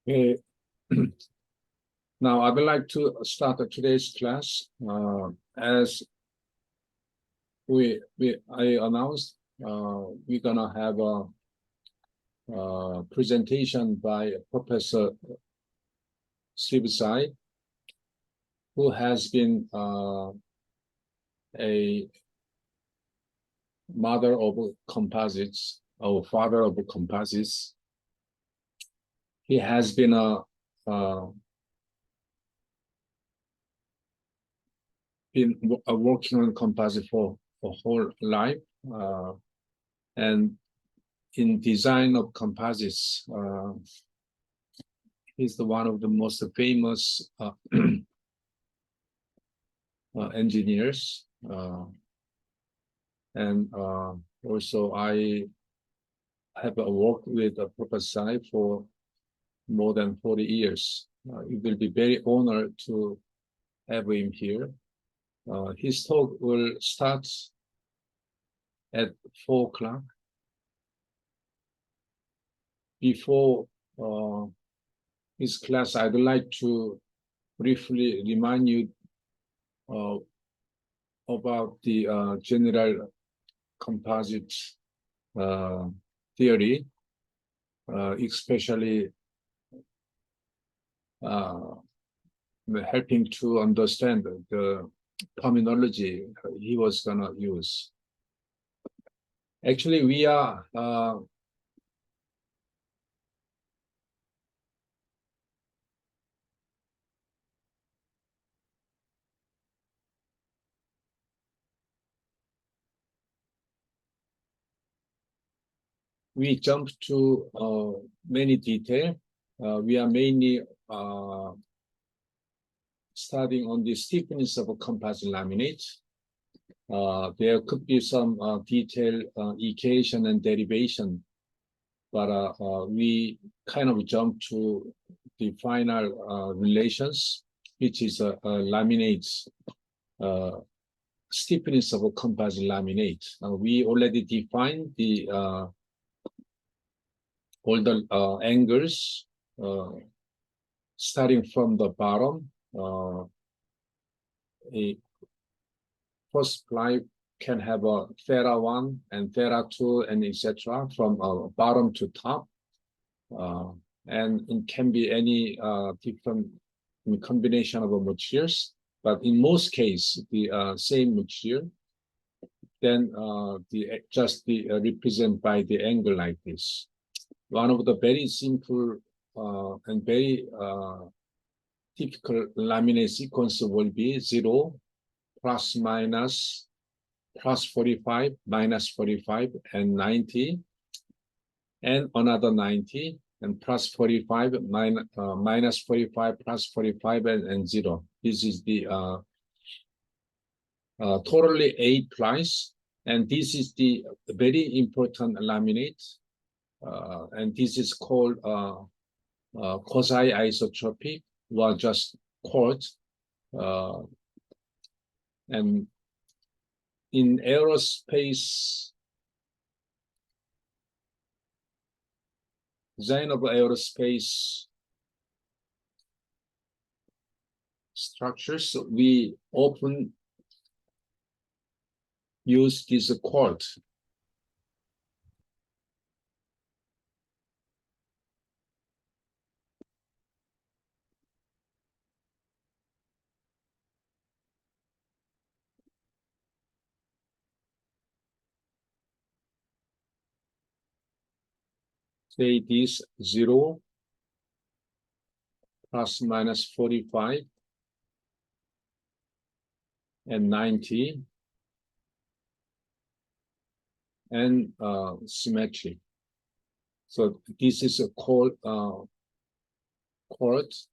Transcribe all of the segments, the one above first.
Okay. Now, I would like to start today's class. As I announced, we're gonna have a presentation by Professor Sivsai, who has been a mother of composites, or father of composites. He has been working on composite for a whole life, and in design of composites, he's one of the most famous engineers, and also I have worked with Professor Sai for more than 40 years. It will be very honored to have him here. His talk will start at 4 o'clock. Before his class, I'd like to briefly remind you about the general composite theory, especially helping to understand the terminology he was gonna use. Actually, we are we jumped to many details. We are mainly studying on the stiffness of a composite laminate. There could be some detailed equation and derivation, but we kind of jump to the final relations, which is a laminate's stiffness of a composite laminate. We already defined the all the angles starting from the bottom. A first ply can have a theta 1 and theta 2 and etc. from bottom to top, and it can be any different combination of materials, but in most cases the same material. Then just represent by the angle like this. One of the very simple and very typical laminate sequence will be 0, plus minus, plus 45, minus 45, and 90, and another 90, and plus 45, minus 45, plus 45, and 0. This is the totally 8 plies, and this is the very important laminate, and this is called quasi-isotropic, or just quartz. And in aerospace, design of aerospace structures, we often use this quartz. Say this 0, plus minus 45, and 90, and symmetry. So this is a called quartz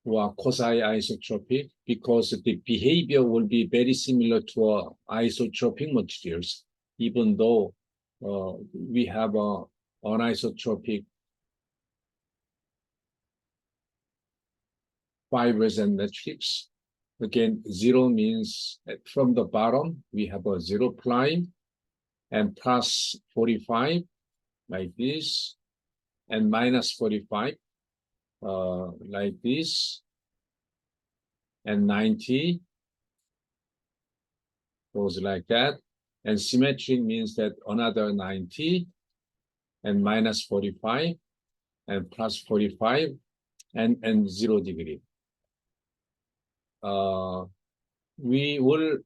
or quasi-isotropic, because the behavior will be very similar to isotropic materials, even though we have anisotropic fibers and matrix. Again, 0 means from the bottom we have a 0 ply, and plus 45 like this, and minus 45, like this, and 90 goes like that. And symmetric means that another 90 and minus 45 and plus 45 and 0 degree. We will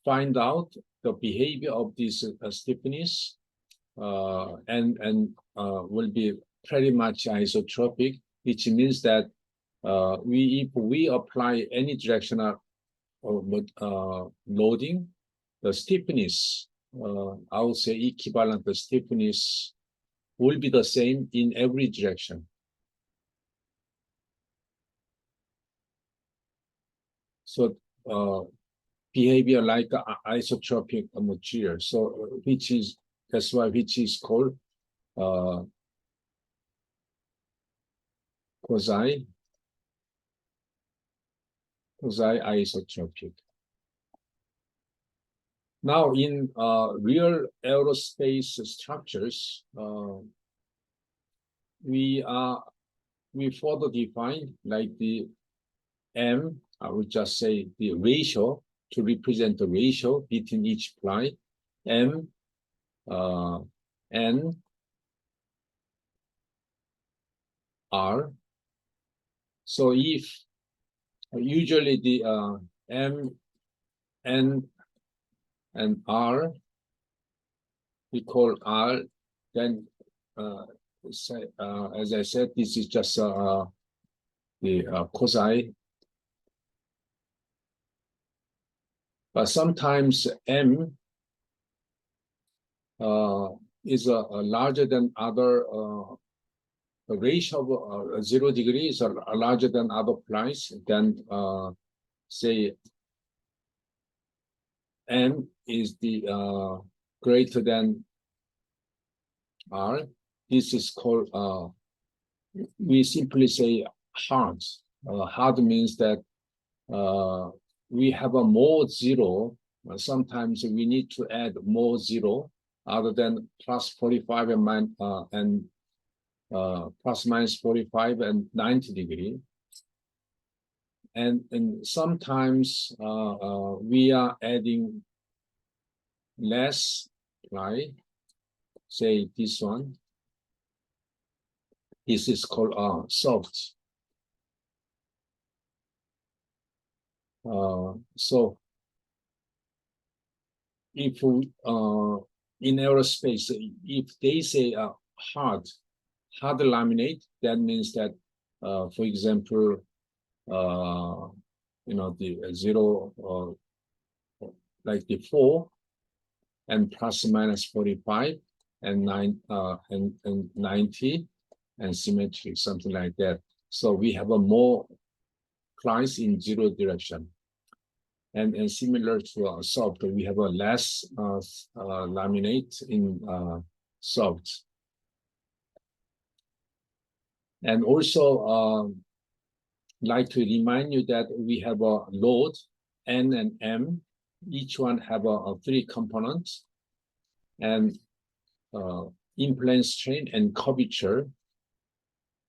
find out the behavior of this stiffness and will be pretty much isotropic, which means that if we apply any directional loading, the stiffness, I would say equivalent stiffness will be the same in every direction. So behavior like isotropic material. So that's why which is called quasi-isotropic. Now, in real aerospace structures, we further define like the M. I would just say the ratio to represent the ratio between each ply, M, N, R. So if usually the M, N, and R, we call R, then as I said, this is just the quasi. But sometimes M is larger than other, the ratio of 0 degrees are larger than other plies, then say M is the greater than R. This is called, we simply say hard. Hard means that we have a more 0. Sometimes we need to add more 0 other than plus 45 and plus minus 45 and 90 degree. And sometimes we are adding less ply, say this one. This is called soft. So if in aerospace, if they say hard laminate, that means that, for example, the 0, like the 4, and plus minus 45, and 90, and symmetric, something like that. So we have a more plies in 0 direction. And similar to soft, we have a less laminate in soft. And also like to remind you that we have a load, N and M. Each one have a 3 components, and in-plane strain and curvature.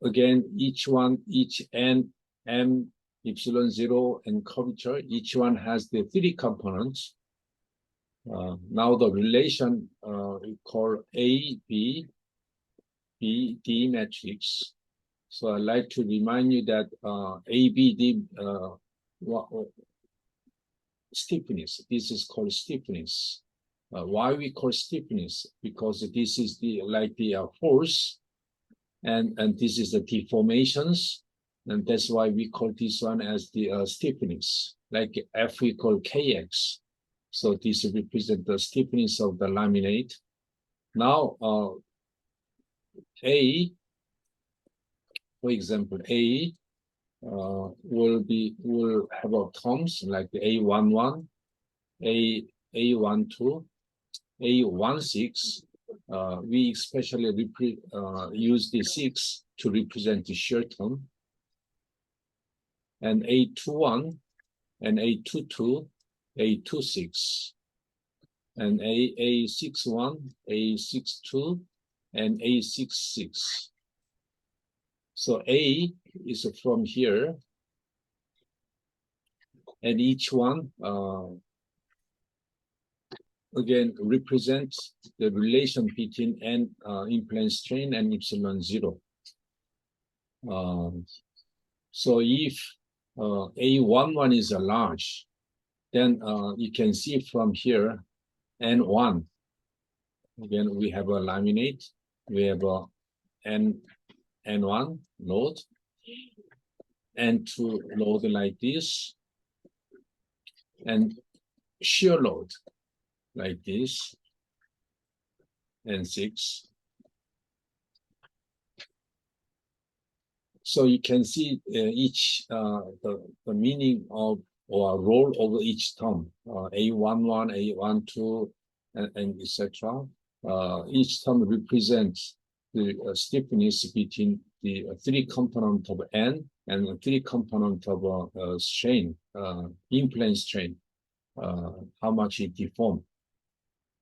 Again, each N, M, epsilon 0, and curvature, each one has the 3 components. Now the relation we call A, B, D matrix. So I'd like to remind you that A, B, D stiffness. This is called stiffness. Why we call stiffness? Because this is the force, and this is the deformations, and that's why we call this one as the stiffness. Like F we call Kx. So this represents the stiffness of the laminate. Now A, for example, A will have a terms like the A11, A12, A16. We especially use the 6 to represent the shear term, and A21 and A22, A26, and A61, A62, and A66. So A is from here, and each one again represents the relation between n in-plane strain and epsilon zero. So if A11 is a large, then you can see from here N1. Again, we have a laminate, we have a N1 load, N2 load like this, and shear load like this, N6. So you can see each the meaning of or role of each term, A11, A12, and etc. Each term represents the stiffness between the three components of N and the three components of strain, in-plane strain, how much it deformed.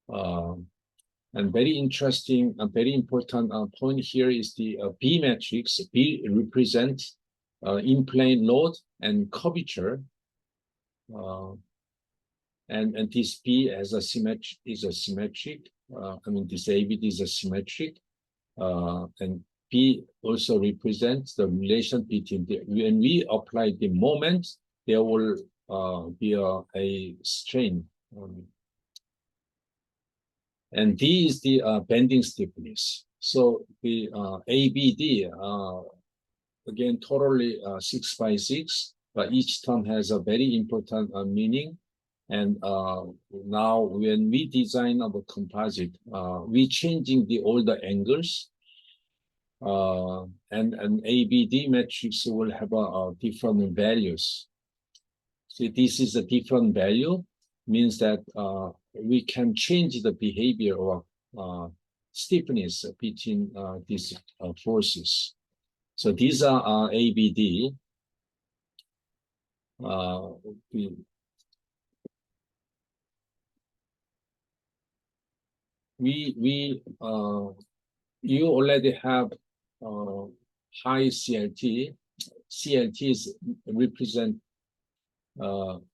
And very interesting, a very important point here is the B matrix. B represents in-plane load and curvature, and this B as a symmetric is a symmetric. I mean, this ABD is a symmetric, and B also represents the relation between the, when we apply the moment, there will be a strain. And D is the bending stiffness. So the ABD, again, totally 6 by 6, but each term has a very important meaning. And now when we design our composite, we changing the older angles, and ABD matrix will have a different values. So this is a different value, means that we can change the behavior or stiffness between these forces. So these are ABD. You already have high CLT. CLTs represent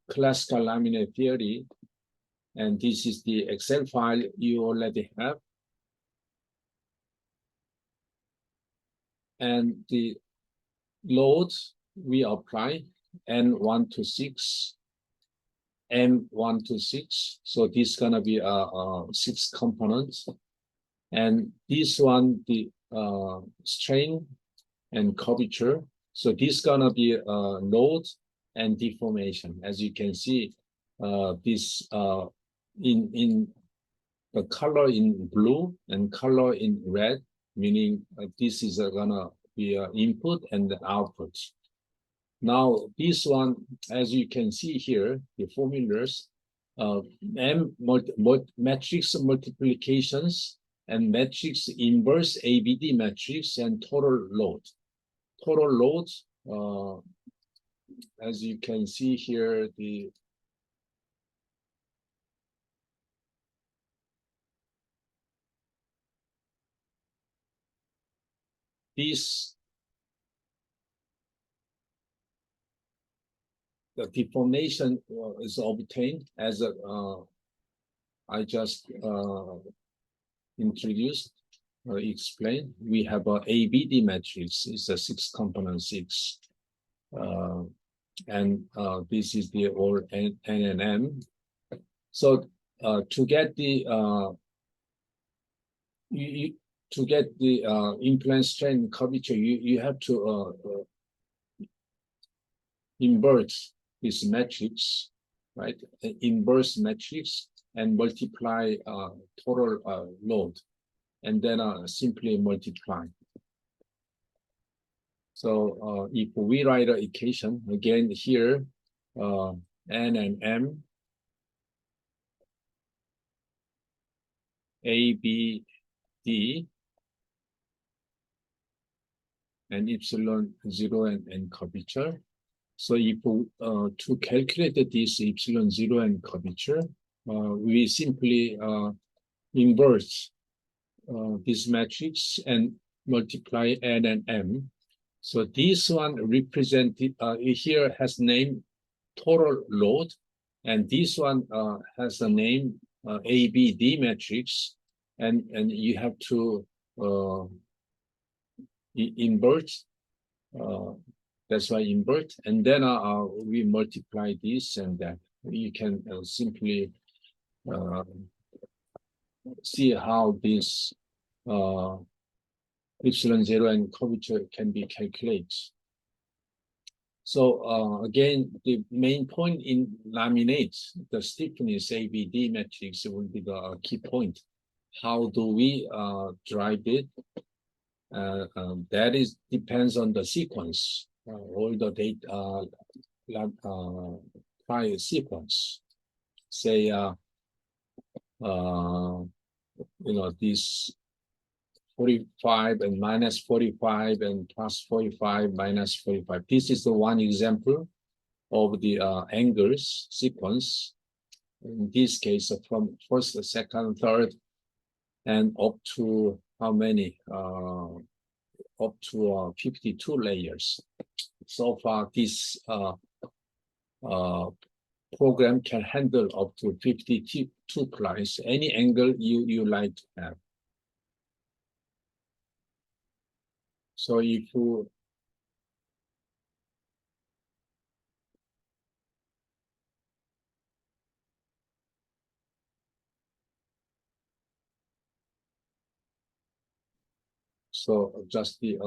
classical laminate theory, and this is the Excel file you already have. And the loads we apply N1 to 6, M1 to 6. So this is gonna be 6 components, and this one the strain and curvature. So this is gonna be load and deformation. As you can see, this in the color in blue and color in red, meaning this is gonna be input and the output. Now this one, as you can see here, the formulas, matrix multiplications and matrix inverse ABD matrix and total load. Total load, as you can see here, the deformation is obtained as I just introduced, explained. We have a ABD matrix. It's a 6 component 6, and this is the all N and M. So to get the in-plane strain curvature, you have to invert this matrix, right? Inverse matrix and multiply total load, and then simply multiply. So if we write an equation again here, N and M, A, B, D, and epsilon 0 and curvature. So if to calculate this epsilon 0 and curvature, we simply invert this matrix and multiply N and M. So this one represented here has name total load, and this one has a name ABD matrix, and you have to invert. That's why invert, and then we multiply this and that. You can simply see how this epsilon zero and curvature can be calculated. So again, the main point in laminate, the stiffness ABD matrix will be the key point. How do we drive it? That is depends on the sequence, all the data prior sequence. Say, this 45 and minus 45 and plus 45 minus 45. This is the one example of the angles sequence. In this case, from first, second, third, and up to how many? Up to 52 layers. So far, this program can handle up to 52 plies, any angle you like to have. So if you just the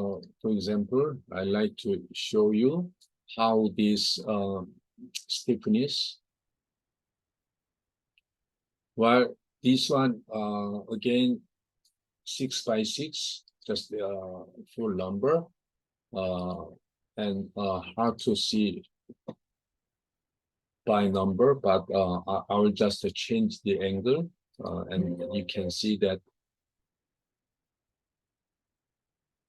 for example, I like to show you how this stiffness. Well, this one again 6 by 6, just full number, and hard to see by number, but I will just change the angle, and you can see that.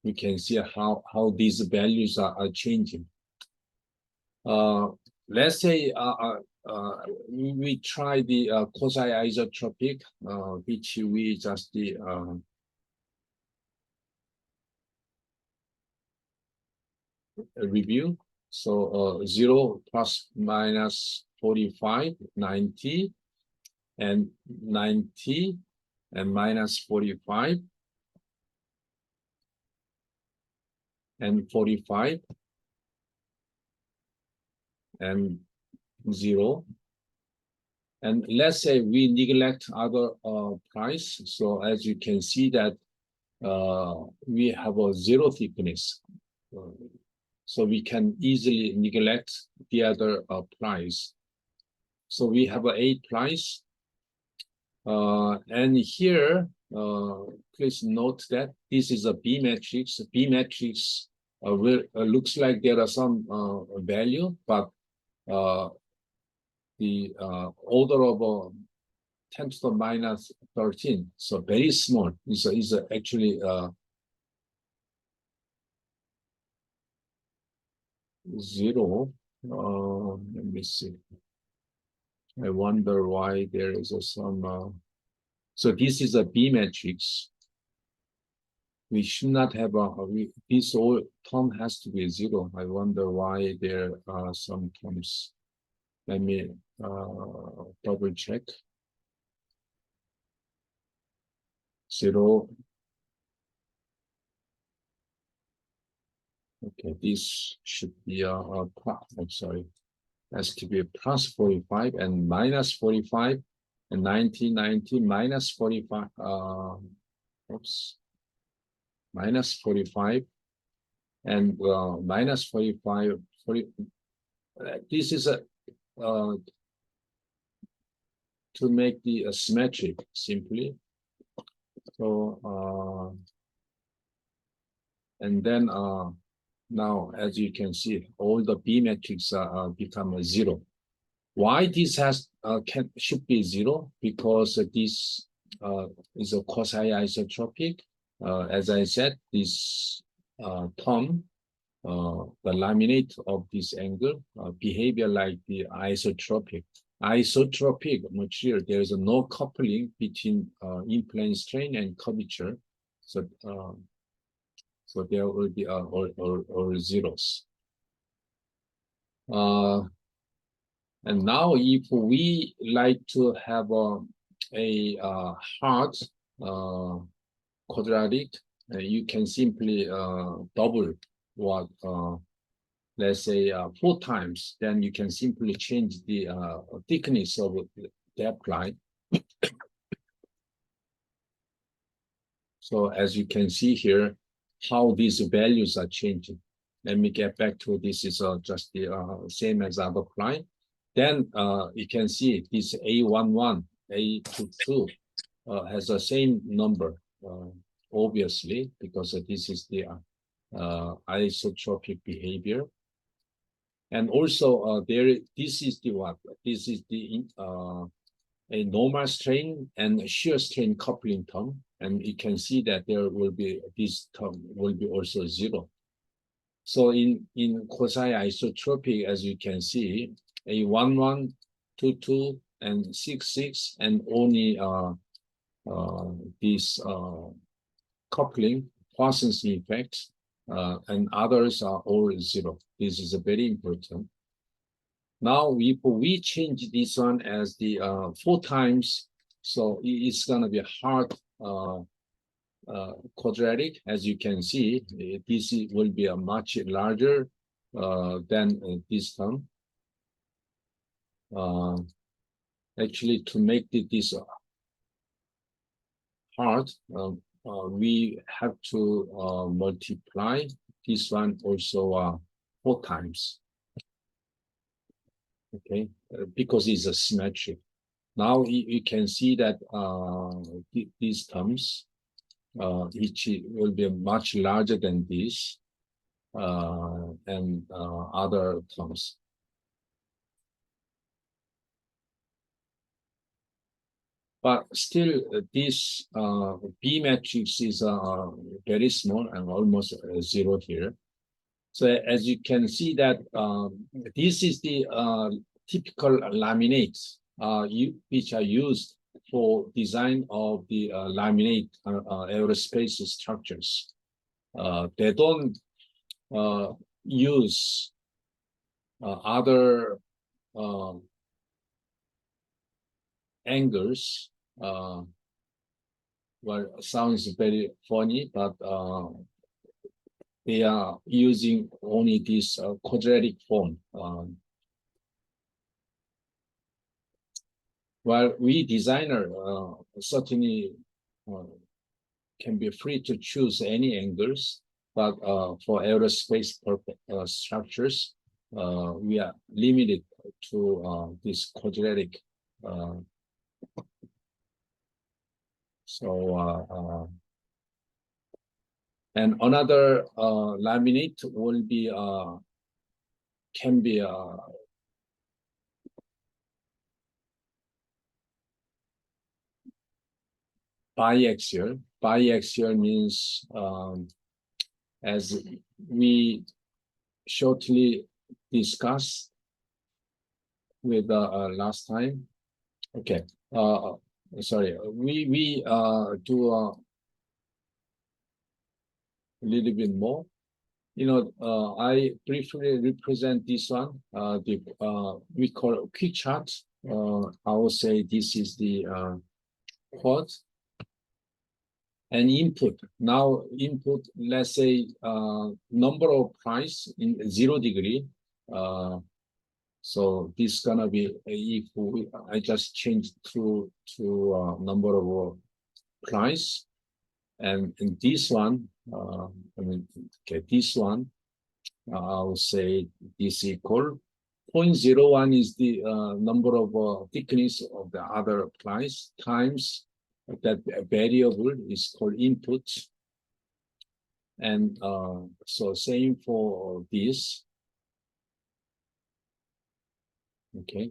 You can see how these values are changing. Let's say we try the quasi-isotropic, which we just review. So 0 plus minus 45, 90, and 90, and minus 45, and 45, and 0. And let's say we neglect other price. So as you can see that we have a 0 thickness. So we can easily neglect the other price. So we have a 8 price. And here, please note that this is a B matrix. B matrix looks like there are some value, but the order of 10 to the minus 13, so very small. Is actually 0. Let me see. I wonder why there is some. So this is a B matrix. We should not have this whole term has to be 0. I wonder why there are some terms. Let me double check. 0. Okay, this should be I'm sorry. Has to be plus 45 and minus 45 and 90, 90 minus 45. Oops. Minus 45 and minus 45. 40. This is a to make the symmetric simply. So and then now, as you can see, all the B matrices become 0. Why this should be 0? Because this is a quasi-isotropic. As I said, this term, the laminate of this angle, behavior like the isotropic. Isotropic material, there is no coupling between in-plane strain and curvature. So there will be or zeros. And now if we like to have a hard quadratic, you can simply double what, let's say 4 times, then you can simply change the thickness of that line. So as you can see here, how these values are changing. Let me get back to this is just the same as other line. Then you can see this A11, A22 has the same number, obviously, because this is the isotropic behavior. And also this is the what? This is the a normal strain and shear strain coupling term. And you can see that there will be, this term will be also zero. So in quasi-isotropic, as you can see, a 1, 2, 2, and 6, 6, and only this coupling, Poisson's effect, and others are all zero. This is very important. Now, if we change this one as the 4 times, so it's going to be hard quadratic. As you can see, this will be a much larger than this term. Actually, to make this hard, we have to multiply this one also 4 times. Okay, because it's a symmetric. Now you can see that these terms, each will be much larger than this, and other terms. But still, this B matrix is very small and almost zero here. So as you can see that this is the typical laminates which are used for design of the laminate aerospace structures. They don't use other angles. Well, sounds very funny, but they are using only this quadratic form. While we designer certainly can be free to choose any angles, but for aerospace structures, we are limited to this quadratic. And another laminate will be can be biaxial. Biaxial means, as we shortly discussed with last time. Okay, sorry, we do a little bit more. You know, I briefly represent this one. We call it quick chart. I will say this is the quad and input. Now input, let's say number of price in 0 degree. So this is gonna be if I just change to number of price, and in this one, I mean, okay, this one, I will say this equal 0.01 is the number of thickness of the other price times that variable is called input. And so same for this. Okay,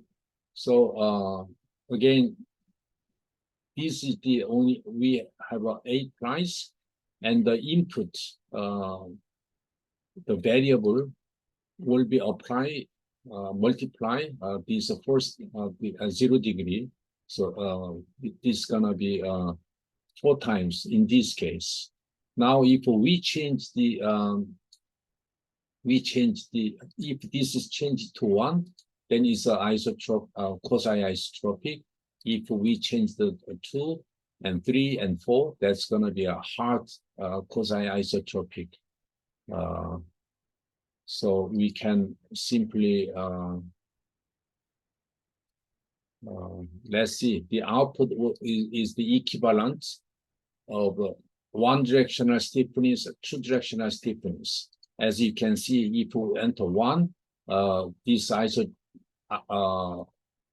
so again, this is the only, we have a price, and the input, the variable will be apply, multiply this first 0 degree. So this is gonna be 4 times in this case. Now, if we change the if this is changed to 1, then it's quasi-isotropic. If we change the 2 and 3 and 4, that's going to be a hard quasi-isotropic. So we can simply let's see, the output is the equivalent of one directional stiffness, two directional stiffness. As you can see, if we enter 1, this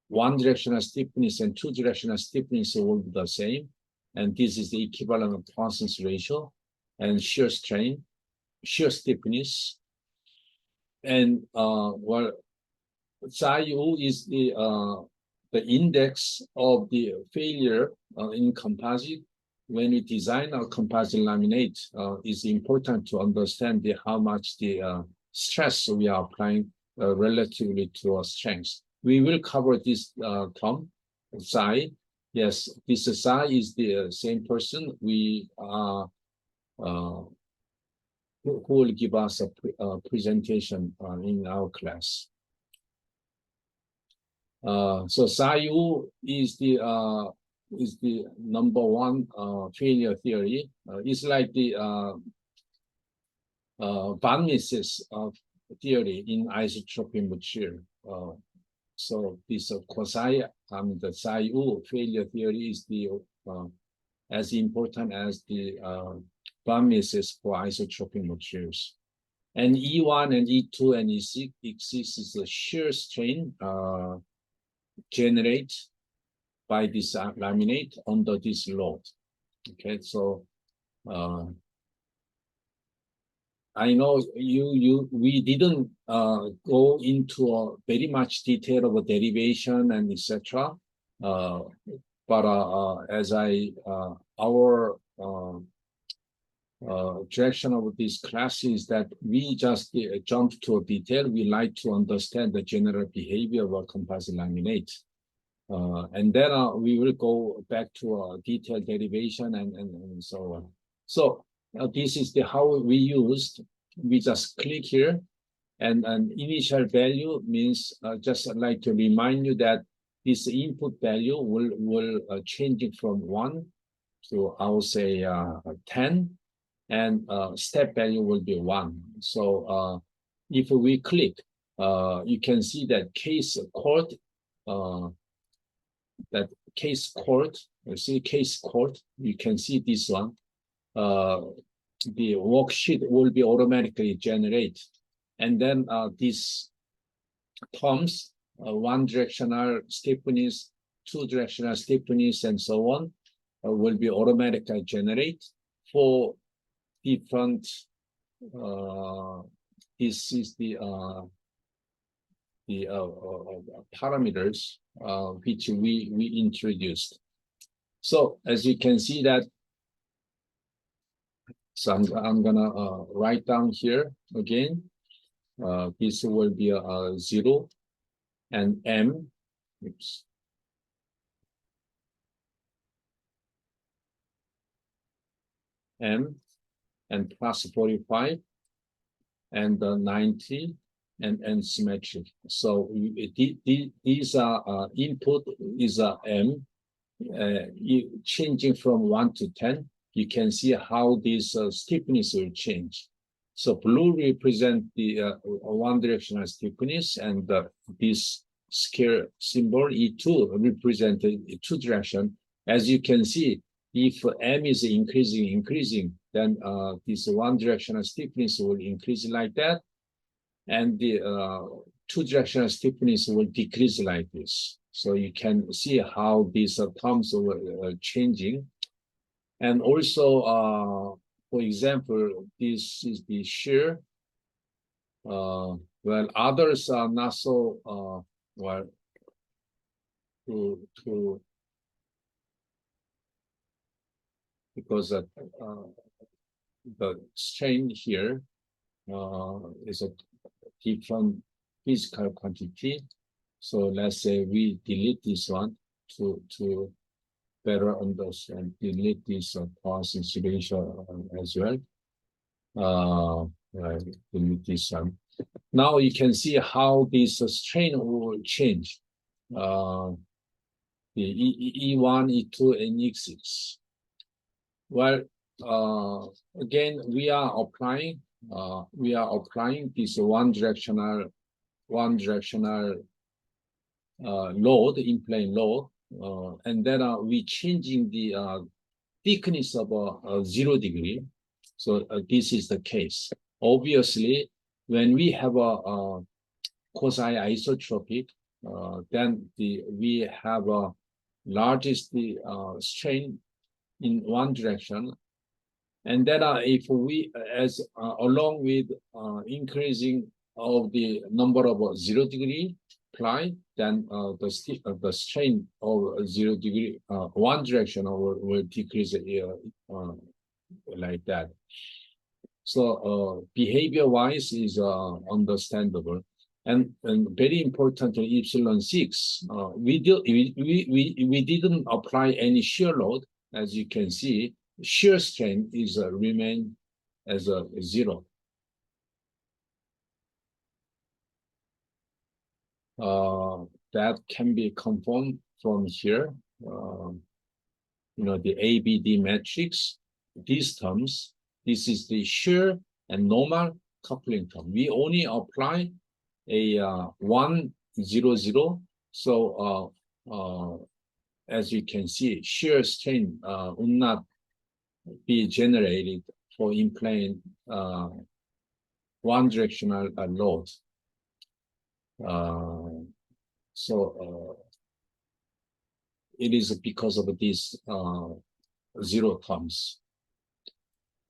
one directional stiffness and two directional stiffness will be the same. And this is the equivalent of Poisson's ratio and shear strain, shear stiffness. And well, psi u is the index of the failure in composite. When we design our composite laminate, it's important to understand how much the stress we are applying relatively to our strength. We will cover this term, psi. Yes, this psi is the same person we who will give us a presentation in our class. So psi u is the #1 failure theory. It's like the Van Mises theory in isotropic material. So this the psi u failure theory is the as important as the Van Mises for isotropic materials. And E1 and E2 and E6 is the shear strain generate by this laminate under this load. Okay, so I know we didn't go into very much detail of derivation and etc. But as our direction of this class is that we just jump to a detail. We like to understand the general behavior of a composite laminate. And then we will go back to detailed derivation and so on. So this is how we used. We just click here, and an initial value means just like to remind you that this input value will change it from 1 to I will say 10, and step value will be 1. So if we click, you can see that case chord. That case chord, you see case chord, you can see this one. The worksheet will be automatically generated. And then these terms, one directional stiffness, two directional stiffness, and so on, will be automatically generated for different, this is the parameters which we introduced. So as you can see that, so I'm gonna write down here again. This will be a 0 and M. Oops. M and plus 45 and 90. And symmetric. So these are input is a M, changing from 1 to 10. You can see how this stiffness will change. So blue represent the one directional stiffness, and this scale symbol E2 represent the two direction. As you can see, if M is increasing, then this one directional stiffness will increase like that. And the two directional stiffness will decrease like this. So you can see how these terms are changing. And also, for example, this is the shear. Well, others are not so well because the strain here is a different physical quantity. So let's say we delete this one to better understand, delete this process ratio as well. Delete this one. Now you can see how this strain will change. The E1, E2, and E6. Well, again, we are applying this one directional load, in plane load, and then we changing the thickness of 0 degree. So this is the case. Obviously, when we have a quasi-isotropic, then we have a largest strain in one direction, and then if we along with increasing of the number of 0 degree ply, then the strain of 0 degree one direction will decrease like that. So behavior wise is understandable. And very importantly, epsilon 6, we didn't apply any shear load. As you can see, shear strain is remain as a 0. That can be confirmed from here. The ABD matrix, these terms, this is the shear and normal coupling term. We only apply a 1, 0, 0. So as you can see, shear strain would not be generated for in-plane one directional load. So it is because of these 0 terms.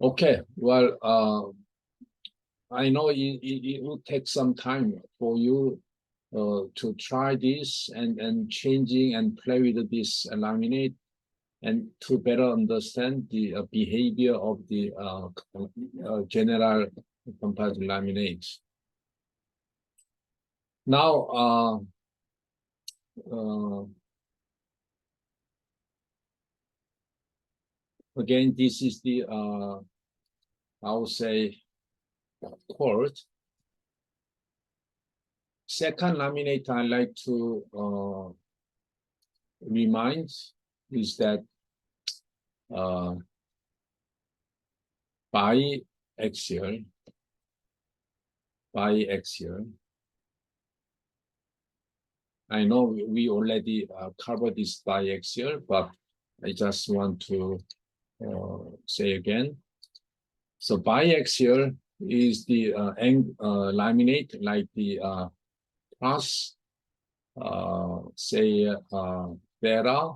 Okay, well, I know it will take some time for you to try this and changing and play with this laminate, and to better understand the behavior of the general composite laminates. Now, again, this is the I would say quote. Second laminate I like to remind is that biaxial. I know we already covered this biaxial, but I just want to say again. So biaxial is the laminate like the plus, say, theta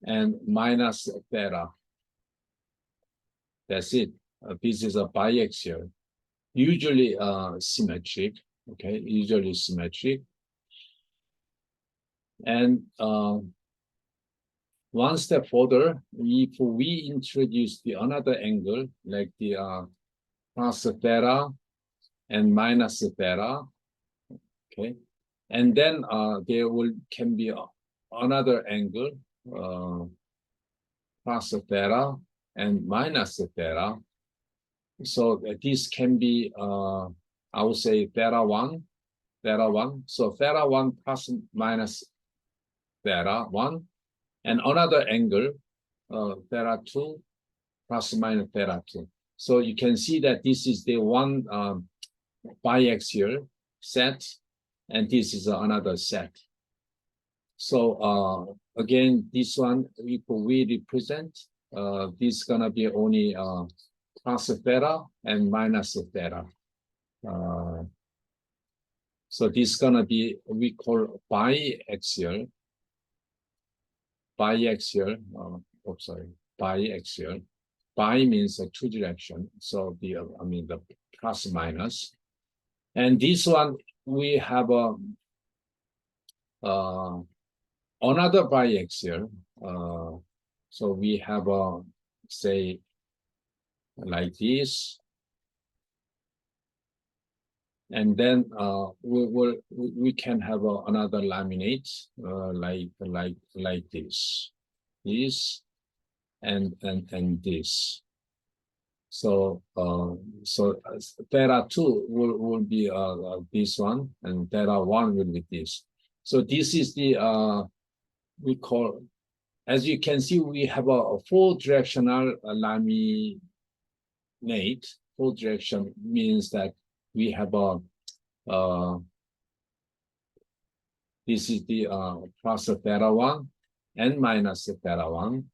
and minus theta. That's it. This is a biaxial, usually symmetric. Okay, usually symmetric. And one step further, if we introduce the another angle like the plus theta and minus theta, okay, and then there can be another angle plus theta and minus theta. So this can be I would say theta 1. So theta 1 plus minus theta 1, and another angle theta 2 plus minus theta 2. So you can see that this is the one biaxial set, and this is another set. So again, this one, if we represent, this is gonna be only plus theta and minus theta. So this is gonna be, we call biaxial. Biaxial. Bi means a 2 direction. So the the plus minus. And this one we have another biaxial. So we have say like this. And then we can have another laminate like this and this. So theta 2 will be this one, and theta 1 will be this. So this is the we call, as you can see, we have a four directional laminate. Four direction means that we have a this is the plus theta 1 and minus theta 1,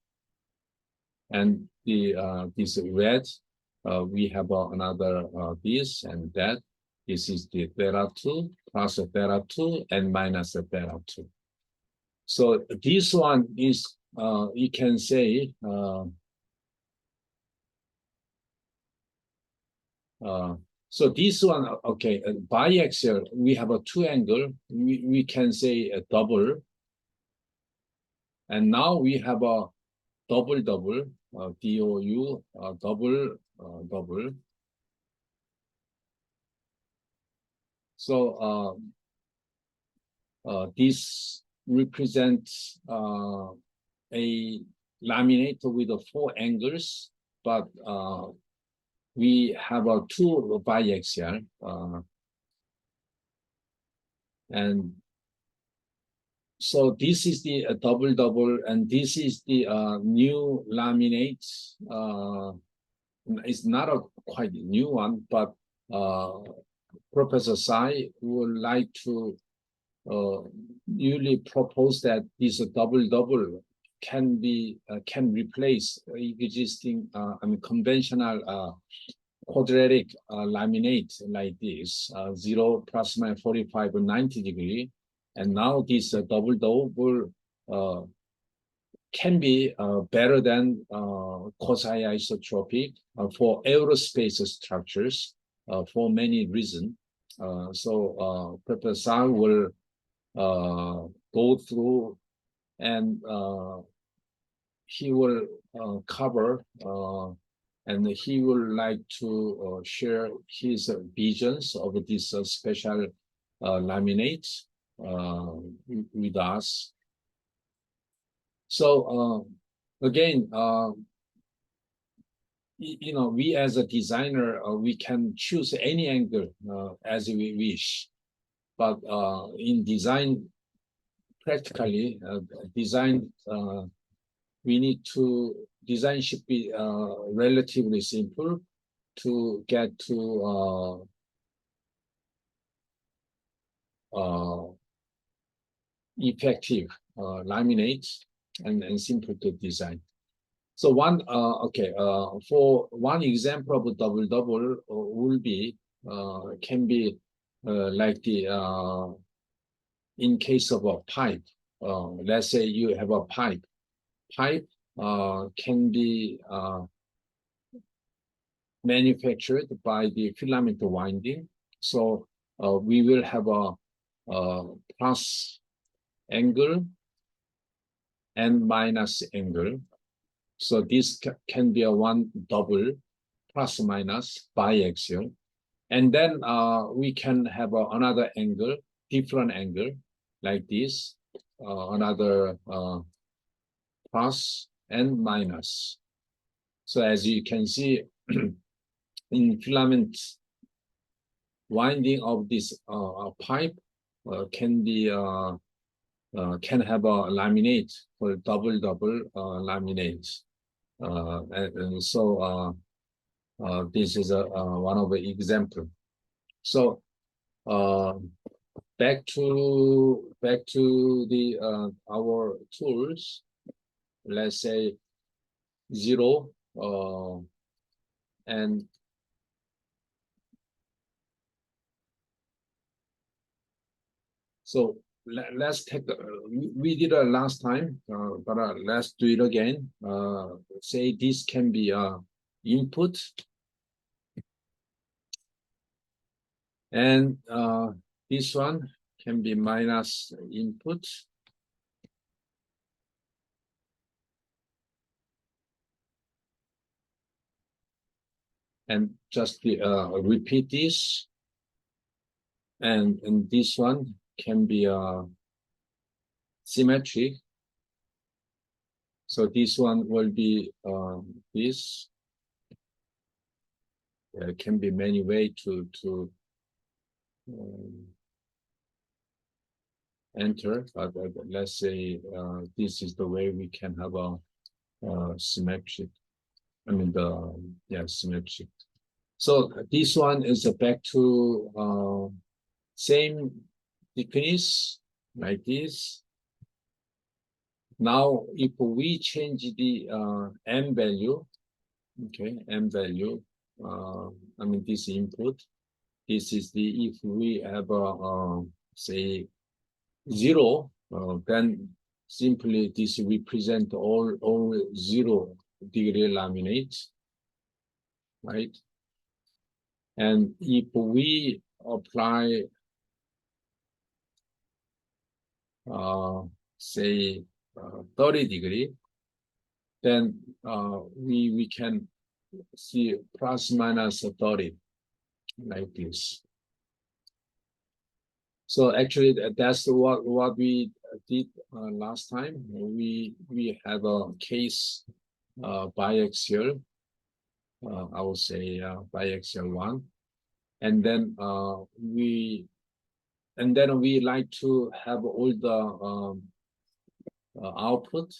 and the this red we have another this and that. This is the theta 2 plus theta 2 and minus theta 2. So this one is you can say so this one, okay, biaxial, we have a two angle, we can say a double, and now we have a double, DOU, double. So this represents a laminator with four angles, but we have a two biaxial, and so this is the double, and this is the new laminate. It's not a quite new one, but Professor Sai would like to newly propose that this double can be can replace existing conventional quadratic laminate like this 0 plus minus 45 or 90 degree, and now this double can be better than quasi-isotropic for aerospace structures for many reasons. So Professor will go through, and he will cover and he would like to share his visions of this special laminate with us. So again, you know, we as a designer, we can choose any angle as we wish, but in design, practically, we need to, design should be relatively simple to get to effective laminate and simple to design. So one, for one example of a double will be, can be like the, in case of a pipe, let's say you have a pipe can be manufactured by the filament winding. So we will have a plus angle and minus angle. So this can be a one double plus minus biaxial. And then we can have another angle, different angle like this, another plus and minus. So as you can see, in filament winding of this pipe can be can have a laminate for double laminate, and so this is a one of the example. So back to the our tools. Let's say 0 and so let's take we did it last time, but let's do it again. Say this can be input, and this one can be minus input, and just repeat this. and this one can be symmetric. So this one will be this. There can be many ways to enter, but let's say this is the way we can have a symmetric. I mean symmetric. So this one is back to same thickness like this. Now, if we change the m value, okay, m value. I mean this input. This is the if we have a say 0, then simply this represent all 0-degree laminates, right? And if we apply say 30-degree, then we can see plus minus 30 like this. So actually that's what we did last time. We have a case biaxial, I would say biaxial one, and then we like to have all the output,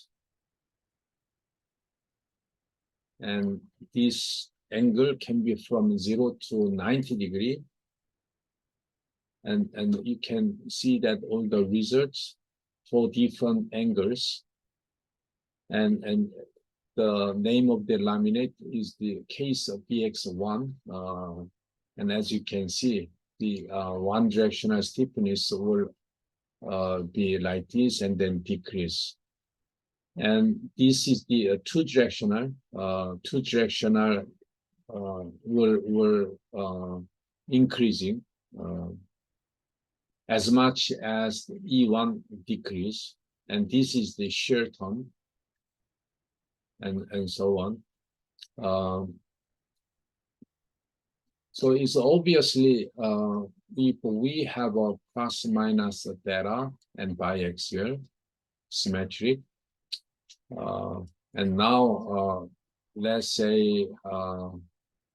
and this angle can be from 0 to 90-degree. And you can see that all the results for different angles, and the name of the laminate is the case of BX1, and as you can see, the one directional stiffness will be like this and then decrease, and this is the two directional will increasing as much as the E1 decrease, and this is the shear term, and so on. So it's obviously if we have a plus minus theta and biaxial symmetric, and now let's say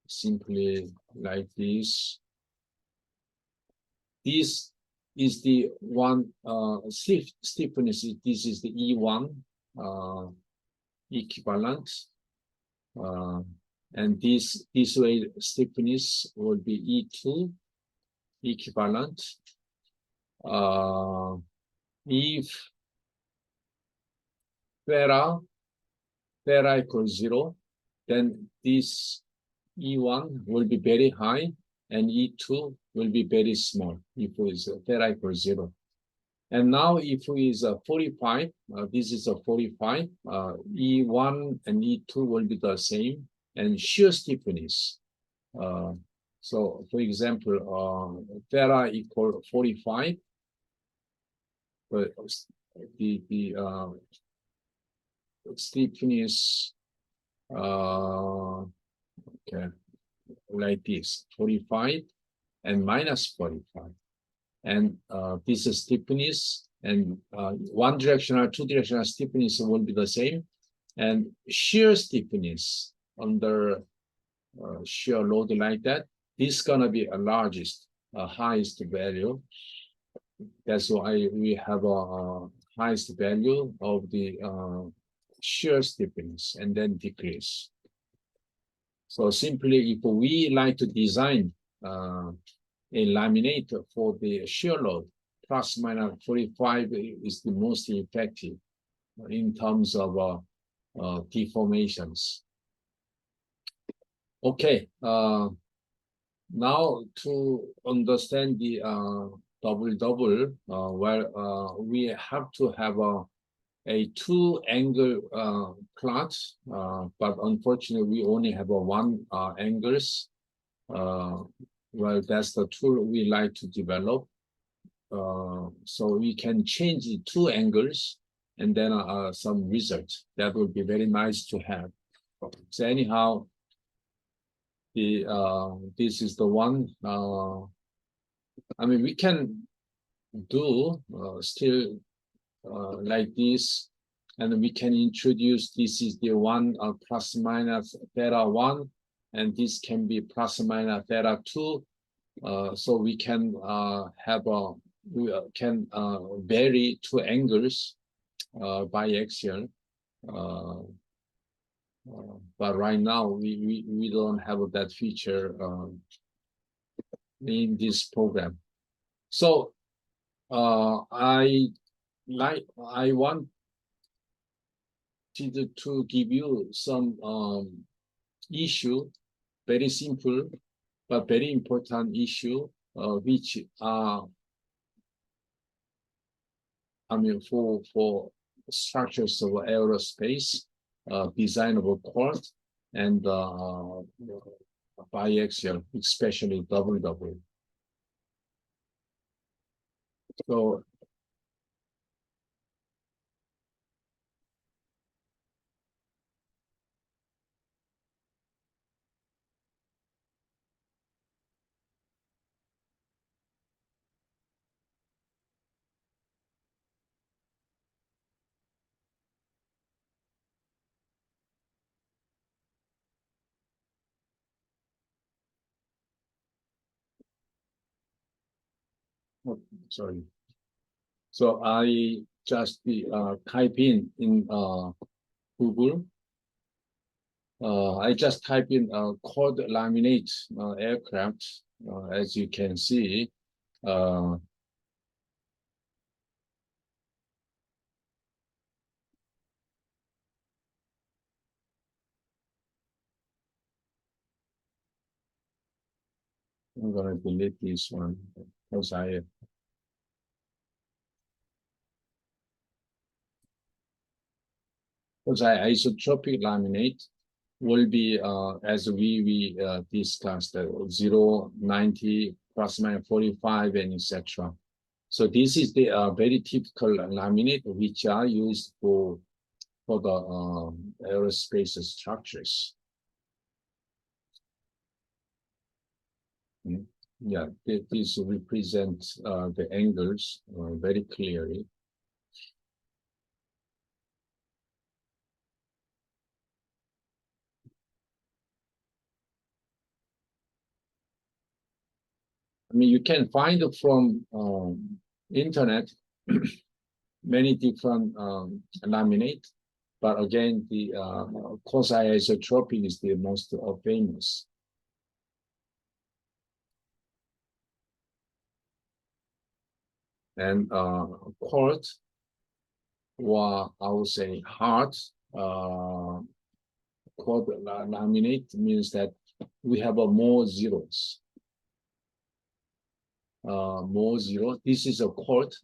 simply like this. This is the one stiffness. This is the E1 equivalent, and this way stiffness will be E2 equivalent. If theta equals 0, then this E1 will be very high and E2 will be very small if theta equals 0. And now if it is 45, this is a 45, E1 and E2 will be the same, and shear stiffness. So for example, theta equal 45, but the stiffness, okay, like this, 45 and minus 45. And this is stiffness, and one directional, two directional stiffness will be the same. And shear stiffness under shear load like that, this is gonna be a largest, highest value. That's why we have a highest value of the shear stiffness and then decrease. So simply, if we like to design a laminate for the shear load, plus minus 45 is the most effective in terms of deformations. Okay, now to understand the double-double, we have to have a two-angle plot, but unfortunately we only have a one angles. Well, that's the tool we like to develop. So we can change the two angles and then some results. That would be very nice to have. So anyhow, this is the one I mean, we can do still like this, and we can introduce this is the one plus minus theta 1, and this can be plus minus theta 2. So we can have a we can vary two angles biaxial. But right now we don't have that feature in this program. So I want to give you some issue, very simple but very important issue, which are, I mean, for structures of aerospace, design of a cord, and biaxial, especially double. So sorry. So I just type in Google. I just type in quad laminate aircraft. As you can see, I I'm gonna delete this one because isotropic laminate will be as we discussed 0, 90, plus minus 45, and etc. So this is the very typical laminate which are used for the aerospace structures. Yeah, this represents the angles very clearly. I mean, you can find from internet many different laminate, but again, the quasi-isotropic is the most famous. And quart, or I would say hard quad laminate means that we have more zeros. More zero. This is a quart.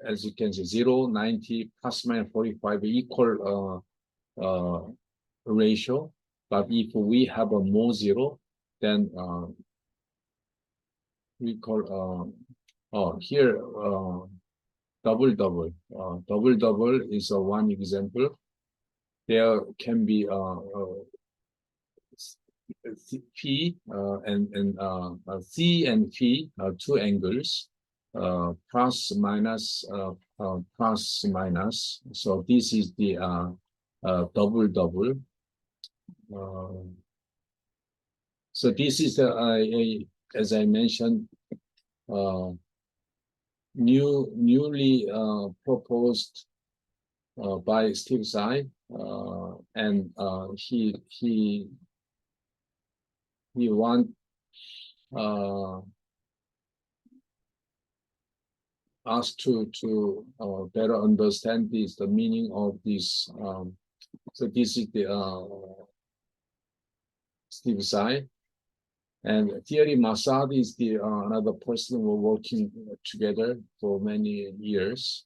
As you can see, 0, 90, plus minus 45 equal ratio. But if we have a more zero, then we call here double. Double is one example. There can be P and C and P two angles, plus minus. So this is the double. So this is the as I mentioned, newly proposed by Steve Tsai, and he want us to better understand the meaning of this. So this is the Steve Tsai, and Thierry Massad is the another person we're working together for many years.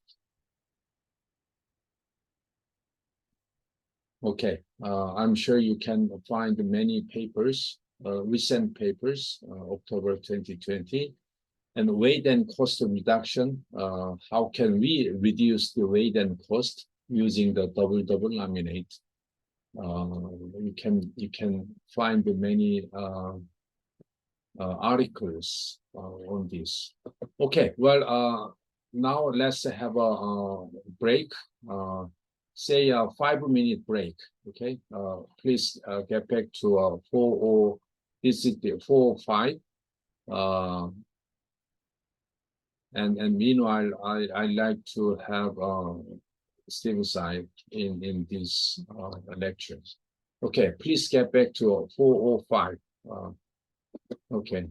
Okay, I'm sure you can find many papers, recent papers, October 2020, and weight and cost reduction. How can we reduce the weight and cost using the double laminate? You can find many articles on this. Okay, well, now let's have a break. Say a 5-minute break. Okay, please get back to 4 this is the 405. And meanwhile, I like to have Steve side in these lectures. Okay, please get back to 405. Okay.